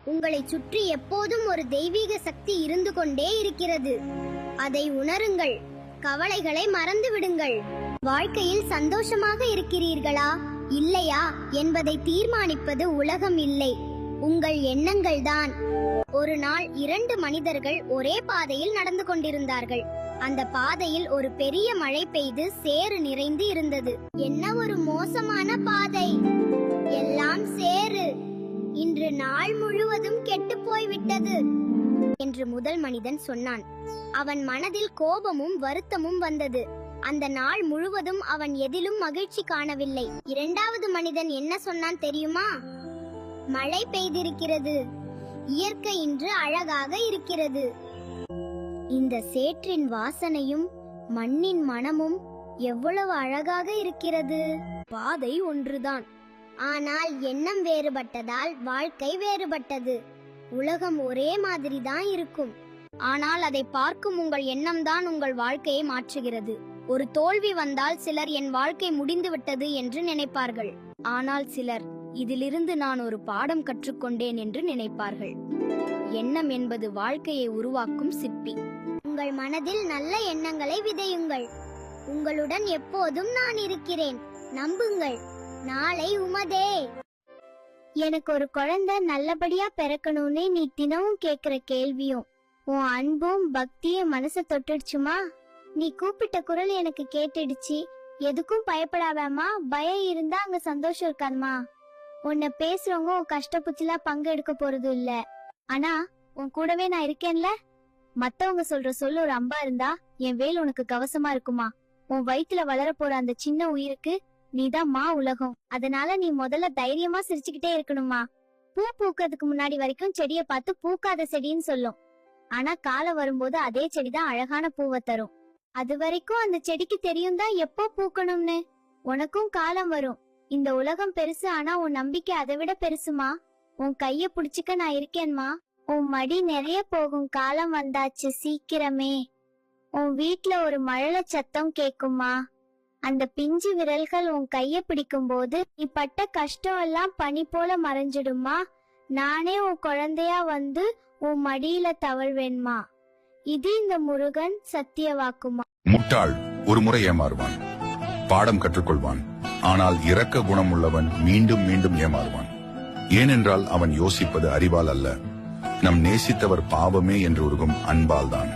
உங்களை சுற்றி எப்போதும் ஒரு தெய்வீக சக்தி இருந்து கொண்டே இருக்கிறது. அதை உணருங்கள். கவலைகளை மறந்து விடுங்கள். வாழ்க்கையில் சந்தோஷமாக இருக்கிறீர்களா இல்லையா என்பதை தீர்மானிப்பது உலகம் இல்லை, உங்கள் எண்ணங்கள் தான். ஒரு நாள் 2 மனிதர்கள் ஒரே பாதையில் நடந்து கொண்டிருந்தார்கள். அந்த பாதையில் ஒரு பெரிய மழை பெய்து சேறு நிறைந்து இருந்தது. என்ன ஒரு மோசமான பாதை, எல்லாம் சேறு, இன்று நாள் முழுவதும் கெட்டு போய்விட்டது என்று முதல் மனிதன் சொன்னான். அவன் மனதில் கோபமும் வருத்தமும் வந்தது. அந்த நாள் முழுவதும் அவன் எதிலும் மகிழ்ச்சி காணவில்லை. 2வது மனிதன் என்ன சொன்னான் தெரியுமா? மழை பெய்திருக்கிறது, இயற்கை இன்று அழகாக இருக்கிறது. இந்த சேற்றின் வாசனையும் மண்ணின் மனமும் எவ்வளவு அழகாக இருக்கிறது. பாதை ஒன்றுதான், ஆனால் எண்ணம் வேறுபட்டதால் வாழ்க்கை வேறுபட்டது. உலகம் ஒரே மாதிரி தான் இருக்கும், ஆனால் அதை பார்க்கும் உங்கள் எண்ணம் தான் உங்கள் வாழ்க்கையை மாற்றுகிறது. ஒரு தோல்வி வந்தால் சிலர் என் வாழ்க்கை முடிந்துவிட்டது என்று நினைப்பார்கள். ஆனால் சிலர் இதிலிருந்து நான் ஒரு பாடம் கற்றுக்கொண்டேன் என்று நினைப்பார்கள். எண்ணம் என்பது வாழ்க்கையை உருவாக்கும் சிற்பி. உங்கள் மனதில் நல்ல எண்ணங்களை விதையுங்கள். உங்களுடன் எப்போதும் நான் இருக்கிறேன், நம்புங்கள். நாளை உமதே. எனக்கு ஒரு குழந்தை நல்லபடியா பிறக்கணும்னு நீ தினமும் கேக்குற கேள்வியும் உன் அன்பும் பக்தியும் மனசை தொட்டுடுச்சுமா? நீ கூப்பிட்ட குரல் எனக்கு கேட்டுடுச்சு. எதுக்கும் பயப்படாதமா. பயம் இருந்தா அங்க சந்தோஷம் இருக்காதுமா. உன்னை பேசுறவங்க உன் கஷ்டப்புச்சில பங்கெடுக்க போறது இல்ல, ஆனா உன் கூடவே நான் இருக்கேன்ல. மத்தவங்க சொல்ற சொல்லு ஒரு அம்பா இருந்தா என் வேல் உனக்கு கவசமா இருக்குமா? உன் வயிற்றுல வளர போற அந்த சின்ன உயிருக்கு நீதான் மா உலகம். அதனால நீ முதல்ல தைரியமா சிரிச்சுக்கிட்டே இருக்கணுமா. பூ பூக்கிறதுக்கு முன்னாடி வரைக்கும் செடியை பார்த்து பூக்காத செடின்னு சொல்லும், ஆனா காலம் வரும்போது அதே செடிதான் அழகான பூவை தரும். அது வரைக்கும் அந்த செடிக்கு தெரியும் தான் எப்போ பூக்கணும்னு. உனக்கும் காலம் வரும். இந்த உலகம் பெருசு, ஆனா உன் நம்பிக்கை அதை விட பெருசுமா. உன் கைய புடிச்சுக்க நான் இருக்கேன்மா. உன் மடி நிறைய போகும் காலம் வந்தாச்சு சீக்கிரமே. உன் வீட்ல ஒரு மழலை சத்தம் கேக்குமா. அந்த பிஞ்சு விரல்கள் உன் கைய பிடிக்கும் போது நீ பட்ட கஷ்டம் எல்லாம் பனி போல மறைஞ்சிடுமா. நானே உன் குழந்தையா வந்து உன் மடியில தவழ்வேன்மா. இது இந்த முருகன் சத்திய வாக்குமா. முட்டாள் ஒரு முறை ஏமாறுவான், பாடம் கற்றுக்கொள்வான். ஆனால் இரக்க குணம் உள்ளவன் மீண்டும் மீண்டும் ஏமாறுவான். ஏனென்றால் அவன் யோசிப்பது அறிவால் அல்ல, நம் நேசித்தவர் பாவமே என்று உருகும் அன்பால் தான்.